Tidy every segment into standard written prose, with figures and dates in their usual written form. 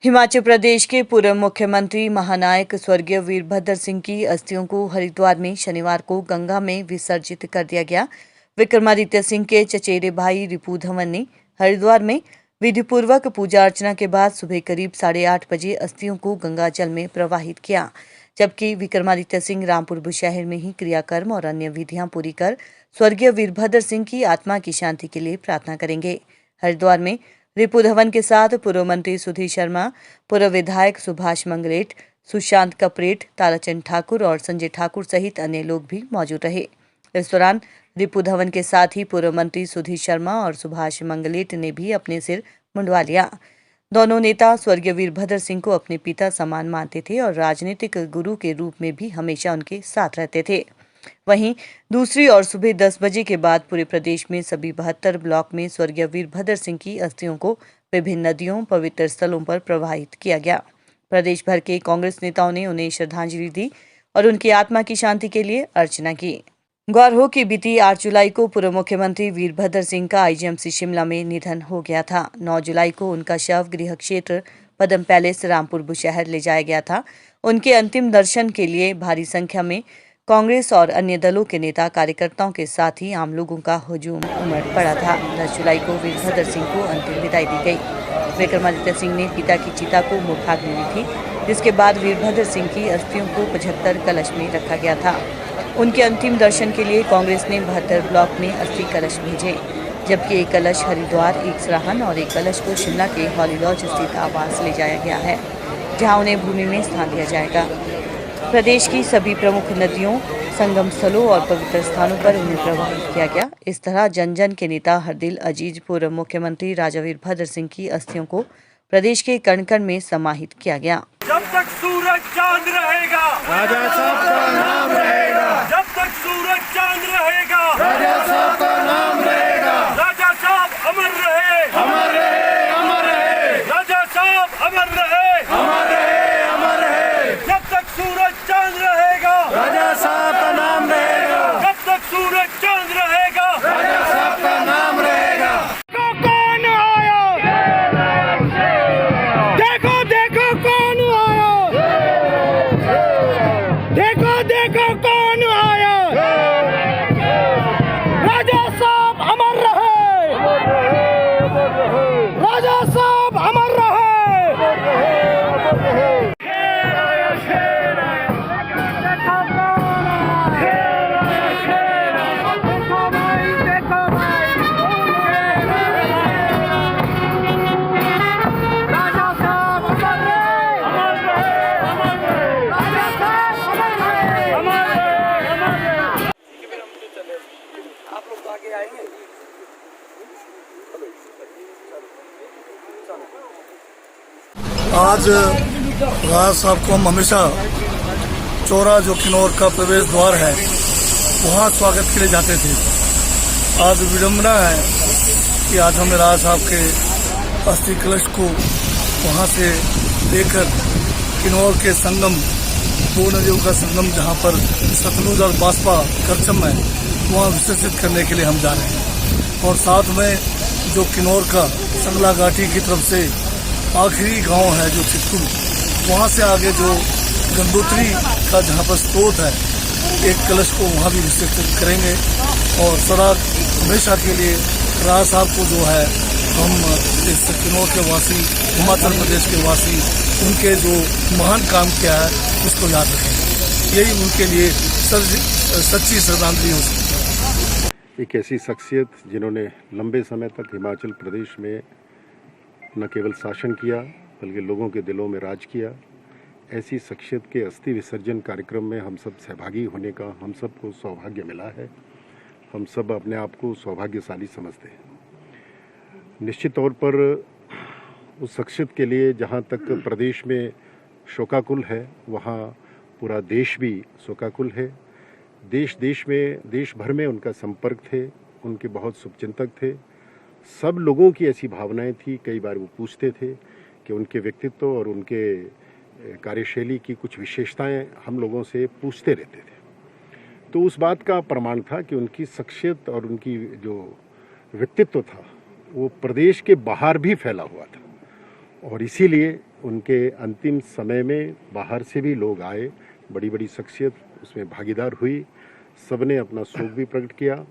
हिमाचल प्रदेश के पूर्व मुख्यमंत्री महानायक स्वर्गीय वीरभद्र सिंह की अस्थियों को हरिद्वार में शनिवार को गंगा में विसर्जित कर दिया गया। विक्रमादित्य सिंह के चचेरे भाई रिपू धवन ने हरिद्वार में विधिपूर्वक पूजा अर्चना के बाद सुबह करीब 8:30 बजे अस्थियों को गंगा जल में प्रवाहित किया, जबकि विक्रमादित्य सिंह रामपुर बुशहर में ही क्रियाकर्म और अन्य विधियां पूरी कर स्वर्गीय वीरभद्र सिंह की आत्मा की शांति के लिए प्रार्थना करेंगे। हरिद्वार में रिपू धवन के साथ पूर्व मंत्री सुधीर शर्मा, पूर्व विधायक सुभाष मंगलेट, सुशांत कपरेट, ताराचंद ठाकुर और संजय ठाकुर सहित अन्य लोग भी मौजूद रहे। इस दौरान रिपू धवन के साथ ही पूर्व मंत्री सुधीर शर्मा और सुभाष मंगलेट ने भी अपने सिर मुंडवा लिया। दोनों नेता स्वर्गीय वीरभद्र सिंह को अपने पिता समान मानते थे और राजनीतिक गुरु के रूप में भी हमेशा उनके साथ रहते थे। वहीं दूसरी ओर सुबह 10 बजे के बाद पूरे प्रदेश में सभी 72 ब्लॉक में स्वर्गीय वीरभद्र सिंह की अस्थियों को विभिन्न नदियों, पवित्र स्थलों पर प्रवाहित किया गया। प्रदेश भर के कांग्रेस नेताओं ने उन्हें श्रद्धांजलि दी और उनकी आत्मा की शांति के लिए अर्चना की। गौर हो कि बीती 8 जुलाई को पूर्व मुख्यमंत्री वीरभद्र सिंह का आईजीएमसी शिमला में निधन हो गया था। 9 जुलाई को उनका शव गृह क्षेत्र पद्म पैलेस रामपुर बुशहर ले जाया गया था। उनके अंतिम दर्शन के लिए भारी संख्या में कांग्रेस और अन्य दलों के नेता कार्यकर्ताओं के साथ ही आम लोगों का हुजूम उमड़ पड़ा था। 10 जुलाई को वीरभद्र सिंह को अंतिम विदाई दी गई। विक्रमादित्य सिंह ने पिता की चिता को मुखाग्नि दी थी, जिसके बाद वीरभद्र सिंह की अस्थियों को 75 कलश में रखा गया था। उनके अंतिम दर्शन के लिए कांग्रेस ने 72 ब्लॉक में 80 कलश भेजे, जबकि एक कलश हरिद्वार, एक सराहन और एक कलश को शिमला के हॉली लॉज स्थित आवास ले जाया गया है, जहां उन्हें भूमि में स्थान दिया जाएगा। प्रदेश की सभी प्रमुख नदियों, संगम स्थलों और पवित्र स्थानों पर उन्हें प्रवाहित किया गया। इस तरह जन जन के नेता हरदिल अजीज पूर्व मुख्यमंत्री राजा वीरभद्र सिंह की अस्थियों को प्रदेश के कण कण में समाहित किया गया। जब तक सूरज चांद रहेगा, राजा साहब का नाम रहेगा। जब तक सूरज चांद रहेगा, राजा साहब का नाम रहेगा। राजा साहब अमर रहे, अमर रहे, अमर रहे। राजा साहब अमर रहे, अमर रहे, अमर रहे। जब तक सूरज चांद रहेगा, राजा साहब का नाम रहेगा। जब तक सूरज चांद रहेगा, राजा साहब का नाम रहेगा। कौन आया, देखो देखो कौन आया, देखो देखो कौन आया। राजा साहब अमर रहे, राजा साहब अमर रहे। आज राज साहब को हम हमेशा चौरा जो किन्नौर का प्रवेश द्वार है वहाँ स्वागत के लिए जाते थे। आज विडम्बना है कि आज हमें राज साहब के अस्थि कलश को वहाँ से लेकर किन्नौर के संगम, दो नदियों का संगम जहाँ पर सतलुज और बासपा करचम है, वहाँ विसर्जित करने के लिए हम जा रहे हैं। और साथ में जो किन्नौर का संगला घाटी की तरफ से आखिरी गांव है जो चित्तू, वहां से आगे जो गंगोत्री का जहां पर स्रोत है, एक कलश को वहां भी विसर्जित करेंगे। और सदा हमेशा के लिए राज साहब को जो है हम इस किन्नौर के वासी, हिमाचल प्रदेश के वासी, उनके जो महान काम किया है उसको याद रखेंगे। यही उनके लिए सच्ची श्रद्धांजलि हो सकती है। एक ऐसी शख्सियत जिन्होंने लंबे समय तक हिमाचल प्रदेश में न केवल शासन किया बल्कि लोगों के दिलों में राज किया, ऐसी शख्सियत के अस्थि विसर्जन कार्यक्रम में हम सब सहभागी होने का हम सबको सौभाग्य मिला है। हम सब अपने आप को सौभाग्यशाली समझते हैं। निश्चित तौर पर उस शख्सियत के लिए जहाँ तक प्रदेश में शोकाकुल है, वहाँ पूरा देश भी शोकाकुल है। देश भर में उनका संपर्क थे, उनके बहुत शुभचिंतक थे। सब लोगों की ऐसी भावनाएं थी। कई बार वो पूछते थे कि उनके व्यक्तित्व और उनके कार्यशैली की कुछ विशेषताएं हम लोगों से पूछते रहते थे। तो उस बात का प्रमाण था कि उनकी शख्सियत और उनकी जो व्यक्तित्व था वो प्रदेश के बाहर भी फैला हुआ था। और इसीलिए उनके अंतिम समय में बाहर से भी लोग आए, बड़ी बड़ी शख्सियत उसमें भागीदार हुई, सबने अपना शोक भी प्रकट किया।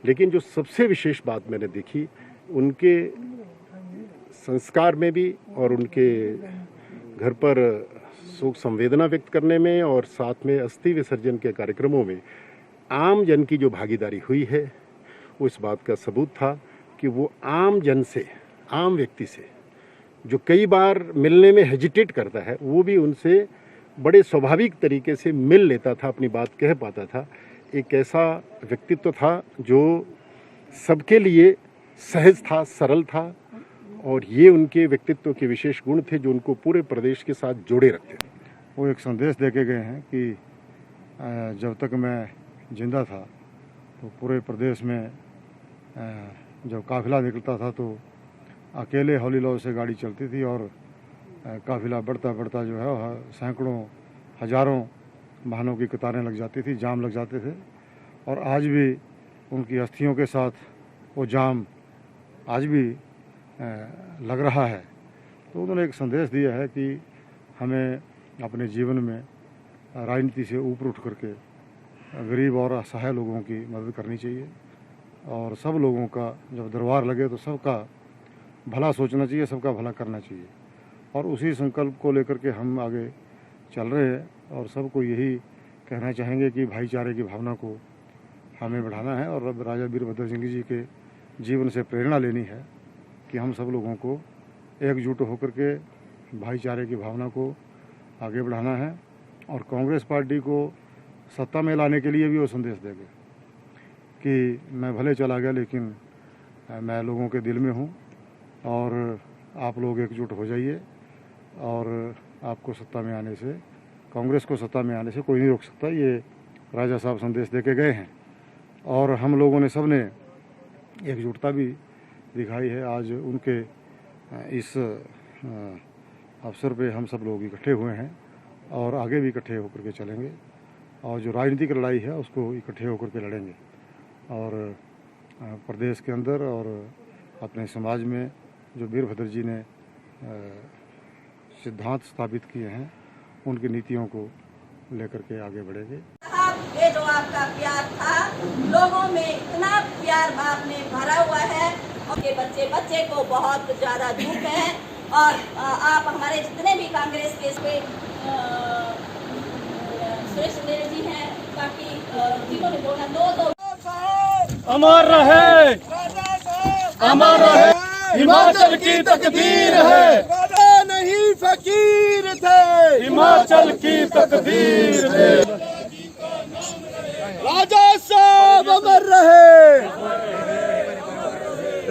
लेकिन जो सबसे विशेष बात मैंने देखी, उनके संस्कार में भी और उनके घर पर शोक संवेदना व्यक्त करने में और साथ में अस्थि विसर्जन के कार्यक्रमों में आम जन की जो भागीदारी हुई है, वो इस बात का सबूत था कि वो आम जन से, आम व्यक्ति से, जो कई बार मिलने में हेजिटेट करता है, वो भी उनसे बड़े स्वाभाविक तरीके से मिल लेता था, अपनी बात कह पाता था। एक ऐसा व्यक्तित्व था जो सबके लिए सहज था, सरल था, और ये उनके व्यक्तित्व के विशेष गुण थे जो उनको पूरे प्रदेश के साथ जोड़े रखते थे। वो एक संदेश दे के गए हैं कि जब तक मैं जिंदा था तो पूरे प्रदेश में जब काफिला निकलता था तो अकेले हौली लौ से गाड़ी चलती थी और काफिला बढ़ता बढ़ता जो है सैकड़ों हजारों वाहनों की कतारें लग जाती थी, जाम लग जाते थे। और आज भी उनकी अस्थियों के साथ वो जाम आज भी लग रहा है। तो उन्होंने एक संदेश दिया है कि हमें अपने जीवन में राजनीति से ऊपर उठ करके गरीब और असहाय लोगों की मदद करनी चाहिए और सब लोगों का जब दरबार लगे तो सबका भला सोचना चाहिए, सबका भला करना चाहिए। और उसी संकल्प को लेकर के हम आगे चल रहे हैं और सबको यही कहना चाहेंगे कि भाईचारे की भावना को हमें बढ़ाना है और अब राजा वीरभद्र सिंह जी के जीवन से प्रेरणा लेनी है कि हम सब लोगों को एकजुट होकर के भाईचारे की भावना को आगे बढ़ाना है। और कांग्रेस पार्टी को सत्ता में लाने के लिए भी वो संदेश देंगे कि मैं भले चला गया लेकिन मैं लोगों के दिल में हूँ और आप लोग एकजुट हो जाइए और आपको सत्ता में आने से, कांग्रेस को सत्ता में आने से कोई नहीं रोक सकता। ये राजा साहब संदेश दे के गए हैं और हम लोगों ने सबने एकजुटता भी दिखाई है। आज उनके इस अवसर पे हम सब लोग इकट्ठे हुए हैं और आगे भी इकट्ठे होकर के चलेंगे और जो राजनीतिक लड़ाई है उसको इकट्ठे होकर के लड़ेंगे। और प्रदेश के अंदर और अपने समाज में जो वीरभद्र जी ने सिद्धांत स्थापित किए हैं, उनकी नीतियों को लेकर के आगे बढ़ेंगे। ये जो आपका प्यार था, लोगों में इतना प्यार बाप ने भरा हुआ है और ये बच्चे को बहुत ज़्यादा दुख है। और आप हमारे जितने भी कांग्रेस के इस पे सुरेश जी हैं, बाकी तीनों ने बोलना दो अमर रहे, अमर रहे, हिमाचल की तकदीर है। राजा नहीं फकीर थे, हिमाचल की तकदीर थे।